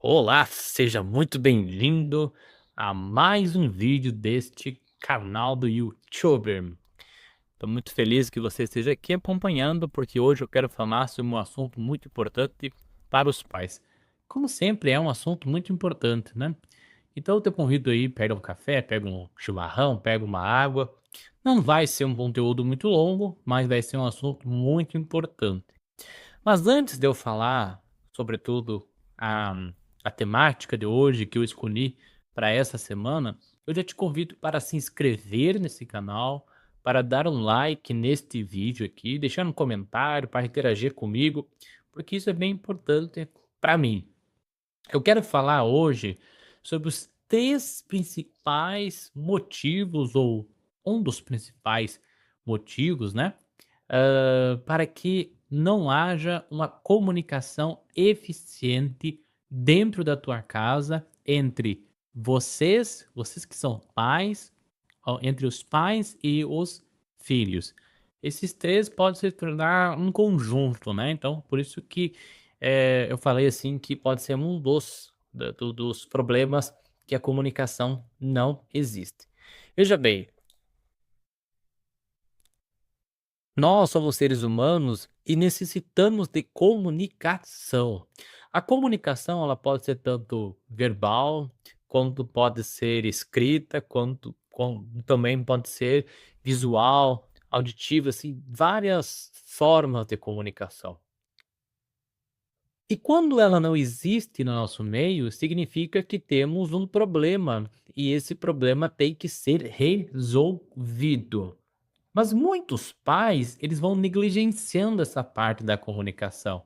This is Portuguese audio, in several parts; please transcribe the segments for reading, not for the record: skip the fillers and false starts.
Olá, seja muito bem-vindo a mais um vídeo deste canal do YouTuber. Estou muito feliz que você esteja aqui acompanhando, porque hoje eu quero falar sobre um assunto muito importante para os pais. Como sempre, é um assunto muito importante, né? Então eu te convido aí, pega um café, pega um chimarrão, pega uma água. Não vai ser um conteúdo muito longo, mas vai ser um assunto muito importante. Mas antes de eu falar, sobretudo, a, a temática de hoje que eu escolhi para essa semana, eu já te convido para se inscrever nesse canal, para dar um like neste vídeo aqui, deixar um comentário para interagir comigo, porque isso é bem importante para mim. Eu quero falar hoje sobre os três principais motivos, ou um dos principais motivos, né? Para que não haja uma comunicação eficiente dentro da tua casa entre vocês que são pais, entre os pais e os filhos. Esses três podem se tornar um conjunto, né? Então, por isso que eu falei assim que pode ser um dos problemas que a comunicação não existe. Veja bem, nós somos seres humanos e necessitamos de comunicação. A comunicação ela pode ser tanto verbal, quanto pode ser escrita, também pode ser visual, auditiva, assim, várias formas de comunicação. E quando ela não existe no nosso meio, significa que temos um problema e esse problema tem que ser resolvido. Mas muitos pais, eles vão negligenciando essa parte da comunicação.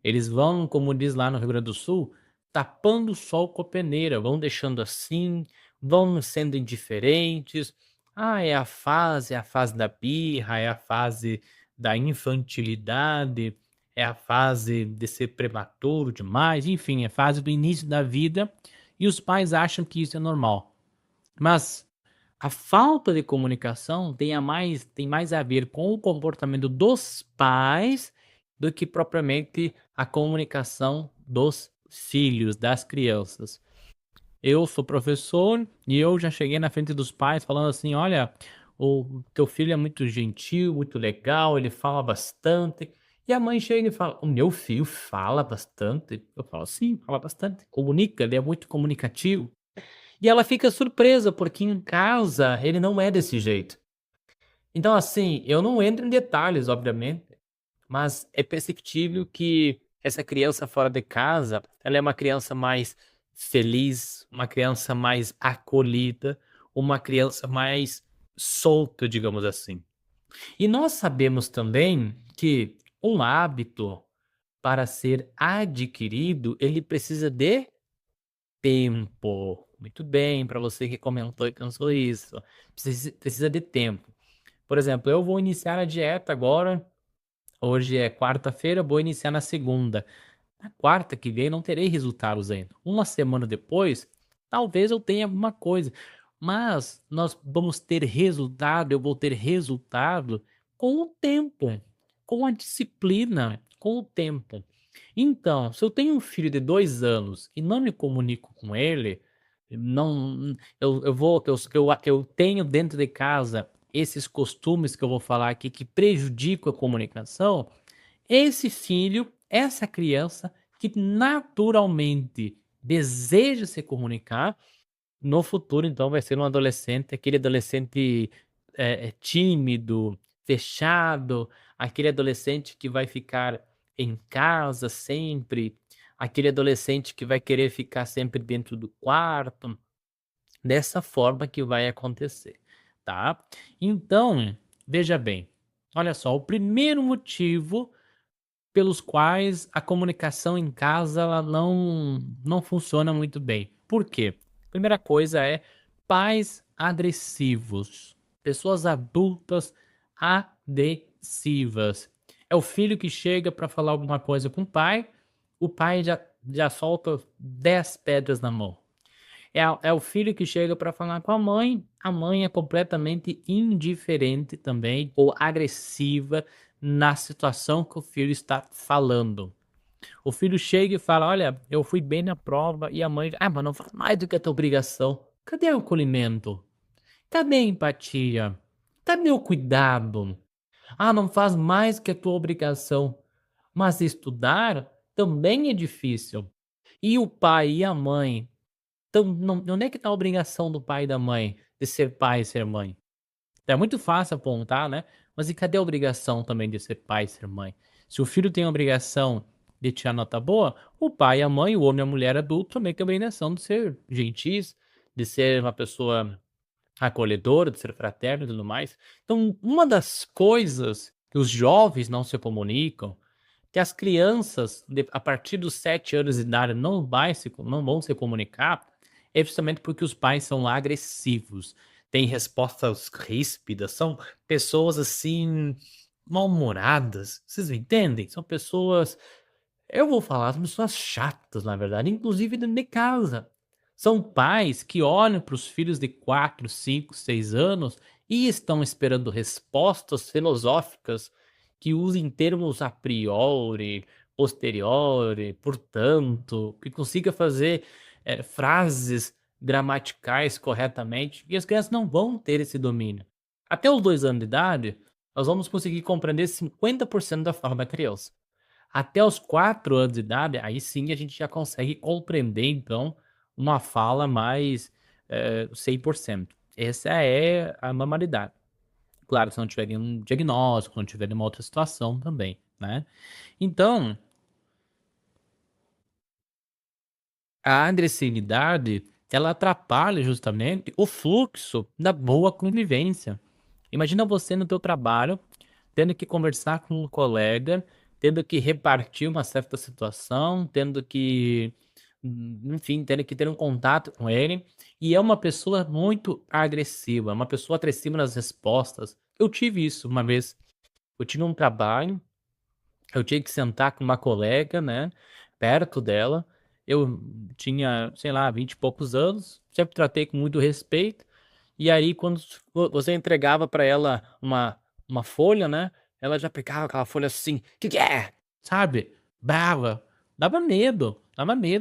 Eles vão, como diz lá no Rio Grande do Sul, tapando o sol com a peneira, vão deixando assim, vão sendo indiferentes. Ah, é a fase da birra, é a fase da infantilidade, é a fase de ser prematuro demais, enfim, é a fase do início da vida e os pais acham que isso é normal. Mas a falta de comunicação tem mais a ver com o comportamento dos pais do que propriamente a comunicação dos filhos, das crianças. Eu sou professor e eu já cheguei na frente dos pais falando assim: "Olha, o teu filho é muito gentil, muito legal, ele fala bastante". E a mãe chega e fala: "O meu filho fala bastante?". Eu falo: "Sim, fala bastante, comunica, ele é muito comunicativo". E ela fica surpresa, porque em casa ele não é desse jeito. Então, assim, eu não entro em detalhes, obviamente, mas é perceptível que essa criança fora de casa, ela é uma criança mais feliz, uma criança mais acolhida, uma criança mais solta, digamos assim. E nós sabemos também que um hábito, para ser adquirido, ele precisa de tempo. Muito bem, para você que comentou e pensou isso. Precisa de tempo. Por exemplo, eu vou iniciar a dieta agora. Hoje é quarta-feira, vou iniciar na segunda. Na quarta que vem não terei resultados ainda. Uma semana depois, talvez eu tenha alguma coisa. Mas nós vamos ter resultado, eu vou ter resultado com o tempo, com a disciplina, com o tempo. Então, se eu tenho um filho de 2 anos e não me comunico com ele, não eu vou que eu tenho dentro de casa esses costumes que eu vou falar aqui que prejudicam a comunicação, esse filho, essa criança que naturalmente deseja se comunicar, no futuro então vai ser um adolescente, aquele adolescente, tímido, fechado, aquele adolescente que vai ficar em casa sempre, aquele adolescente que vai querer ficar sempre dentro do quarto, dessa forma que vai acontecer, tá. Então, veja bem, olha só, o primeiro motivo pelos quais a comunicação em casa ela não funciona muito bem. Por quê? Primeira coisa é pais agressivos, pessoas adultas agressivas. É o filho que chega para falar alguma coisa com o pai já solta 10 pedras na mão. É o filho que chega para falar com a mãe é completamente indiferente também ou agressiva na situação que o filho está falando. O filho chega e fala: "Olha, eu fui bem na prova", e a mãe: "Ah, mas não faz mais do que a tua obrigação". Cadê o acolhimento? Cadê a empatia? Cadê o cuidado? "Ah, não faz mais que a tua obrigação". Mas estudar também é difícil. E o pai e a mãe, então não onde é que está a obrigação do pai e da mãe de ser pai e ser mãe? É muito fácil apontar, né, mas e cadê a obrigação também de ser pai e ser mãe? Se o filho tem a obrigação de tirar nota boa, o pai e a mãe, o homem e a mulher adulto também tem a obrigação de ser gentis, de ser uma pessoa acolhedora, de ser fraterno e tudo mais. Então, uma das coisas que os jovens não se comunicam, que as crianças a partir dos 7 anos de idade não vão se comunicar, é justamente porque os pais são agressivos, têm respostas ríspidas, são pessoas, assim, mal-humoradas, vocês me entendem? São pessoas, eu vou falar, são pessoas chatas, na verdade, inclusive dentro de casa. São pais que olham para os filhos de 4, 5, 6 anos e estão esperando respostas filosóficas que usem termos a priori, posteriori, portanto, que consiga fazer, frases gramaticais corretamente, e as crianças não vão ter esse domínio. Até os 2 anos de idade, nós vamos conseguir compreender 50% da fala da criança. Até os 4 anos de idade, aí sim a gente já consegue compreender, então, uma fala mais, 100%. Essa é a normalidade. Claro, se não tiver nenhum diagnóstico, não tiver nenhuma outra situação também, né. Então, a agressividade, ela atrapalha justamente o fluxo da boa convivência. Imagina você no teu trabalho, tendo que conversar com um colega, tendo que repartir uma certa situação, tendo que, enfim, tendo que ter um contato com ele, e é uma pessoa muito agressiva, uma pessoa agressiva nas respostas. Eu tive isso uma vez, eu tinha um trabalho, eu tinha que sentar com uma colega, né, perto dela, eu tinha, sei lá, 20 e poucos anos, sempre tratei com muito respeito, e aí quando você entregava pra ela uma folha, né, ela já pegava aquela folha assim: Que é?", sabe, brava, dava medo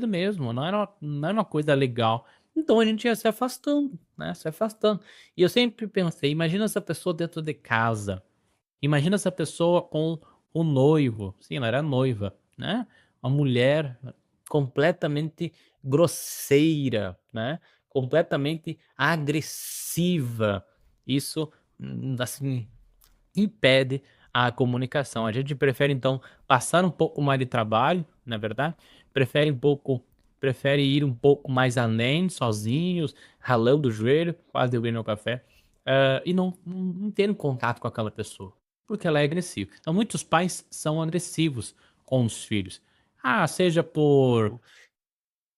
mesmo, não era uma coisa legal. Então a gente ia se afastando, né, se afastando. E eu sempre pensei: "Imagina essa pessoa dentro de casa". Imagina essa pessoa com o noivo, sim, ela era noiva, né, uma mulher completamente grosseira, né, completamente agressiva. Isso, assim, impede a comunicação. A gente prefere então passar um pouco mais de trabalho, não é verdade? Prefere ir um pouco mais além, sozinhos, ralando o joelho, quase derrubei meu café, e não ter um contato com aquela pessoa, porque ela é agressiva. Então muitos pais são agressivos com os filhos. Ah, seja por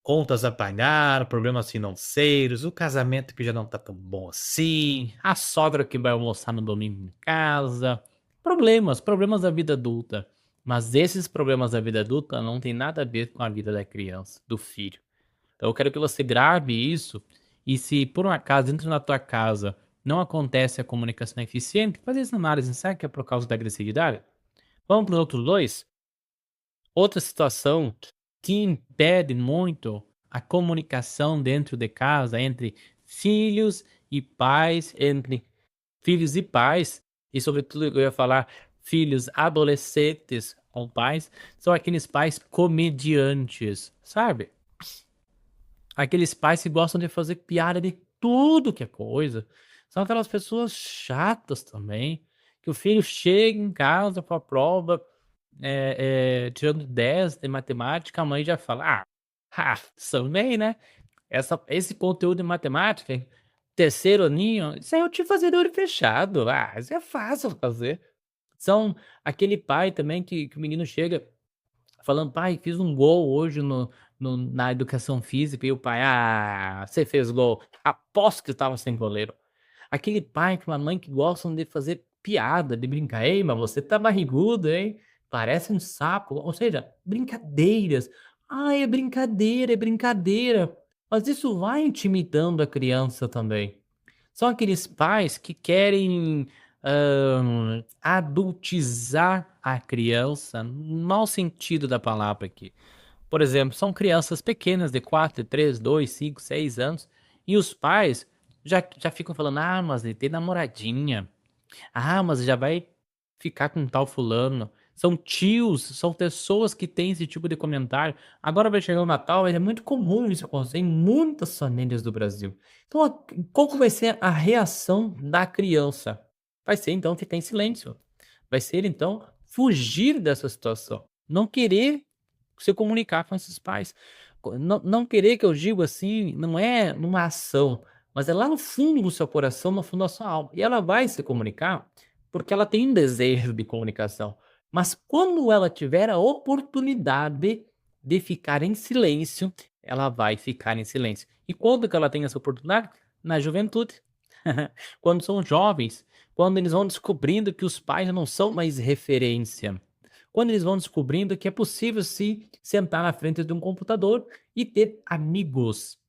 contas a pagar, problemas financeiros, o casamento que já não tá tão bom assim, a sogra que vai almoçar no domingo em casa, problemas da vida adulta. Mas esses problemas da vida adulta não tem nada a ver com a vida da criança, do filho. Então eu quero que você grave isso, e se por um acaso dentro da tua casa não acontece a comunicação eficiente, faz essa análise, será que é por causa da agressividade? Vamos para os outros 2. Outra situação que impede muito a comunicação dentro de casa entre filhos e pais, entre filhos e pais, e sobretudo eu ia falar filhos adolescentes com pais, são aqueles pais comediantes, sabe? Aqueles pais que gostam de fazer piada de tudo que é coisa. São aquelas pessoas chatas também, que o filho chega em casa com a prova, tirando 10 de matemática, a mãe já fala: também, né, esse conteúdo de matemática, terceiro aninho, isso aí eu te fazer de olho fechado. Isso é fácil fazer. São aquele pai também que o menino chega falando: "Pai, fiz um gol hoje na educação física", e o pai: "Ah, você fez gol, aposto que estava sem goleiro". Aquele pai com a mãe que gostam de fazer piada, de brincar: "Ei, mas você tá barrigudo, hein, parece um sapo", ou seja, brincadeiras. "Ai, é brincadeira, é brincadeira", mas isso vai intimidando a criança também. São aqueles pais que querem, adultizar a criança, no mau sentido da palavra aqui. Por exemplo, são crianças pequenas de 4, 3, 2, 5, 6 anos, e os pais já ficam falando: "Ah, mas ele tem namoradinha. Ah, mas já vai ficar com tal fulano". São tios, são pessoas que têm esse tipo de comentário. Agora vai chegar o Natal, é muito comum isso acontecer em muitas famílias do Brasil. Então, qual que vai ser a reação da criança? Vai ser então ficar em silêncio. Vai ser então fugir dessa situação, não querer se comunicar com esses pais. Não querer, que eu digo assim, não é numa ação, mas é lá no fundo do seu coração, no fundo da sua alma. E ela vai se comunicar, porque ela tem um desejo de comunicação. Mas quando ela tiver a oportunidade de ficar em silêncio, ela vai ficar em silêncio. E quando que ela tem essa oportunidade? Na juventude. Quando são jovens, quando eles vão descobrindo que os pais não são mais referência, quando eles vão descobrindo que é possível sim sentar na frente de um computador e ter amigos.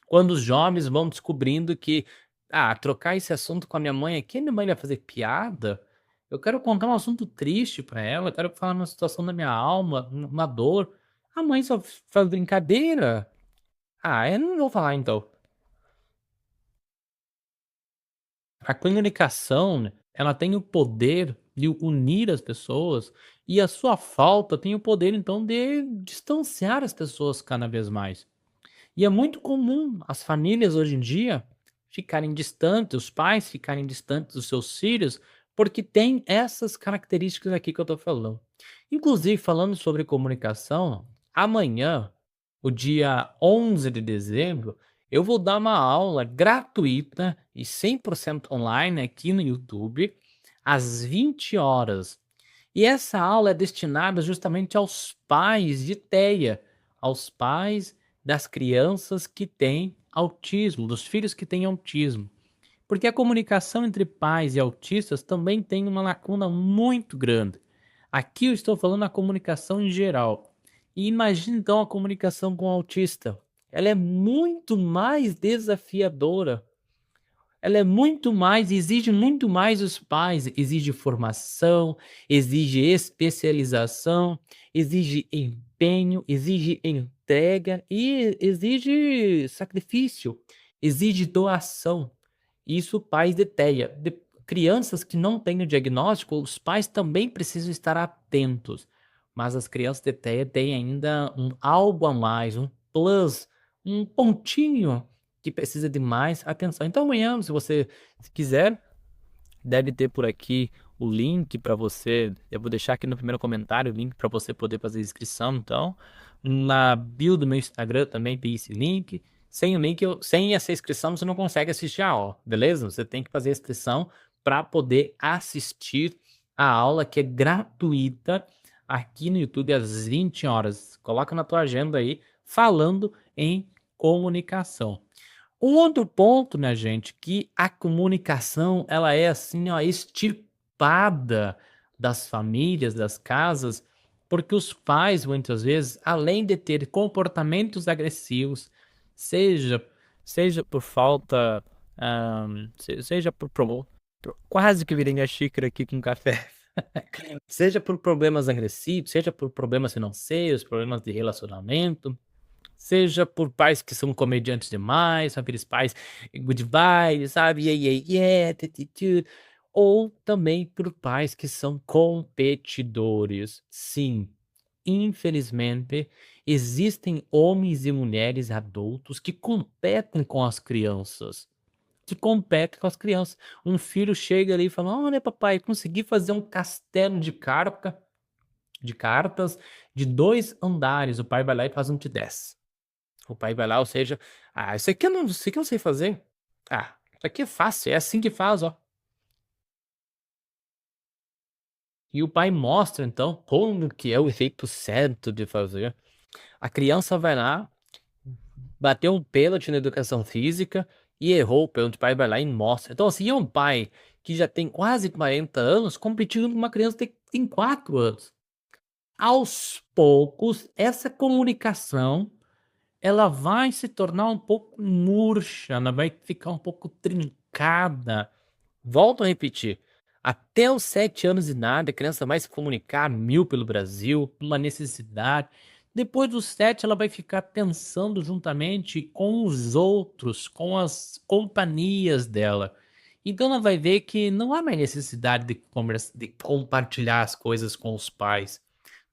Quando os jovens vão descobrindo que, trocar esse assunto com a minha mãe aqui, minha mãe vai fazer piada. Eu quero contar um assunto triste para ela, eu quero falar uma situação da minha alma, uma dor. A mãe só faz brincadeira. Eu não vou falar então. A comunicação, né, ela tem o poder de unir as pessoas, e a sua falta tem o poder, então, de distanciar as pessoas cada vez mais. E é muito comum as famílias hoje em dia ficarem distantes, os pais ficarem distantes dos seus filhos, porque tem essas características aqui que eu estou falando. Inclusive, falando sobre comunicação, amanhã, o dia 11 de dezembro, eu vou dar uma aula gratuita e 100% online aqui no YouTube, às 20 horas. E essa aula é destinada justamente aos pais de TEA, aos pais das crianças que têm autismo, dos filhos que têm autismo. Porque a comunicação entre pais e autistas também tem uma lacuna muito grande. Aqui eu estou falando a comunicação em geral. E imagine então a comunicação com o autista. Ela é muito mais desafiadora, ela é muito mais, exige muito mais dos pais, exige formação, exige especialização, exige empenho, exige entrega e exige sacrifício, exige doação. Isso pais de TEA. Crianças que não têm o diagnóstico, os pais também precisam estar atentos. Mas as crianças de TEA têm ainda algo a mais, um plus, um pontinho que precisa de mais atenção. Então amanhã, se você quiser, deve ter por aqui o link para você. Eu vou deixar aqui no primeiro comentário o link para você poder fazer inscrição. Então, na bio do meu Instagram também tem esse link. Sem o link, sem essa inscrição, você não consegue assistir a aula, beleza? Você tem que fazer a inscrição para poder assistir a aula que é gratuita aqui no YouTube às 20 horas. Coloca na tua agenda aí, falando em comunicação. Um outro ponto, minha gente, que a comunicação ela é assim, ó, extirpada das famílias, das casas, porque os pais muitas vezes, além de ter comportamentos agressivos, seja seja por falta, seja quase que virei minha xícara aqui com café. Seja por problemas agressivos, seja por problemas financeiros, problemas de relacionamento, seja por pais que são comediantes demais, são aqueles pais good vibes, sabe, yeah, yeah, yeah, tu, ou também por pais que são competidores. Sim, infelizmente, existem homens e mulheres adultos que competem com as crianças. Que competem com as crianças. Um filho chega ali e fala: "Olha, papai, consegui fazer um castelo de cartas de 2 andares". O pai vai lá e faz um de 10. O pai vai lá, ou seja: isso aqui eu sei fazer. Isso aqui é fácil, é assim que faz, ó". E o pai mostra então como que é o jeito certo de fazer. A criança vai lá, bateu um pênalti na educação física e errou o pênalti, o pai vai lá e mostra. Então assim, é um pai que já tem quase 40 anos competindo com uma criança que tem 4 anos. Aos poucos, essa comunicação ela vai se tornar um pouco murcha, ela vai ficar um pouco trincada. Volto a repetir, Até os 7 anos de idade, a criança vai se comunicar mil pelo Brasil, uma necessidade. Depois dos 7, ela vai ficar pensando juntamente com os outros, com as companhias dela. Então ela vai ver que não há mais necessidade de compartilhar as coisas com os pais.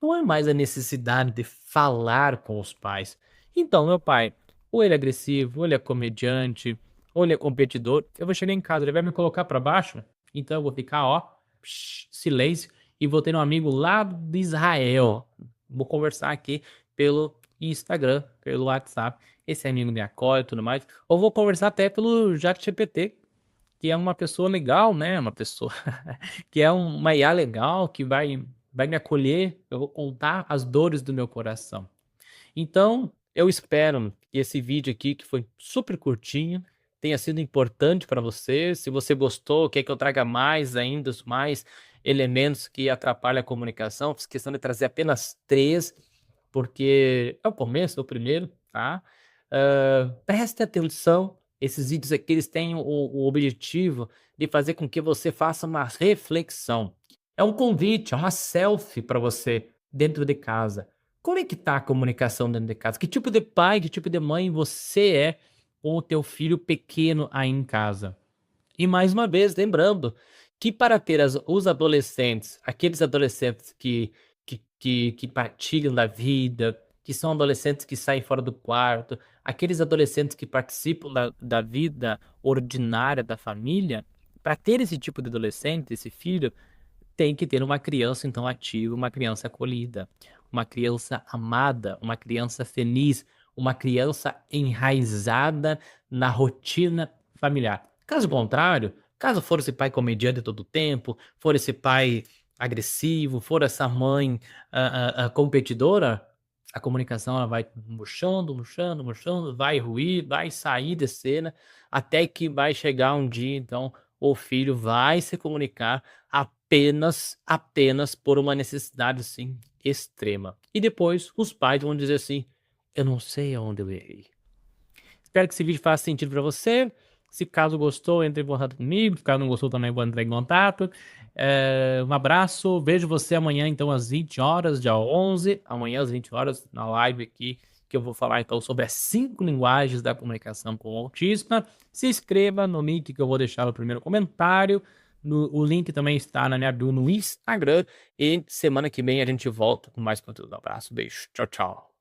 Não há mais a necessidade de falar com os pais. Então, meu pai, ou ele é agressivo, ou ele é comediante, ou ele é competidor, eu vou chegar em casa, ele vai me colocar para baixo, então eu vou ficar, ó, silêncio, e vou ter um amigo lá de Israel. Vou conversar aqui pelo Instagram, pelo WhatsApp. Esse amigo me acolhe e tudo mais. Ou vou conversar até pelo ChatGPT, que é uma pessoa legal, né? Uma pessoa que é uma IA legal, que vai me acolher. Eu vou contar as dores do meu coração. Então, eu espero que esse vídeo aqui, que foi super curtinho, tenha sido importante para você. Se você gostou, quer que eu traga mais ainda, mais elementos que atrapalham a comunicação, fiz questão de trazer apenas 3, porque é o começo, é o primeiro, tá? Preste atenção, esses vídeos aqui eles têm o objetivo de fazer com que você faça uma reflexão. É um convite, é uma selfie para você dentro de casa. Como é que tá a comunicação dentro de casa? Que tipo de pai, que tipo de mãe você é com o teu filho pequeno aí em casa? E mais uma vez, lembrando que para ter os adolescentes, aqueles adolescentes que partilham da vida, que são adolescentes que saem fora do quarto, aqueles adolescentes que participam da vida ordinária da família, para ter esse tipo de adolescente, esse filho, tem que ter uma criança então ativa, uma criança acolhida, uma criança amada, uma criança feliz, uma criança enraizada na rotina familiar. Caso contrário, caso for esse pai comediante todo o tempo, for esse pai agressivo, for essa mãe competidora, a comunicação ela vai murchando, murchando, murchando, vai ruir, vai sair de cena, até que vai chegar um dia, então, o filho vai se comunicar apenas por uma necessidade, assim, extrema. E depois os pais vão dizer assim: "Eu não sei aonde eu errei". Espero que esse vídeo faça sentido para você. Se caso gostou, entre em contato comigo. Se caso não gostou também, vou entrar em contato. Um abraço, vejo você amanhã então às 20 horas, dia 11, amanhã às 20 horas, na live aqui, que eu vou falar então sobre as 5 linguagens da comunicação com o autista. Se inscreva no link que eu vou deixar no primeiro comentário. O link também está na minha bio no Instagram. E semana que vem a gente volta com mais conteúdo. Um abraço, beijo, tchau, tchau.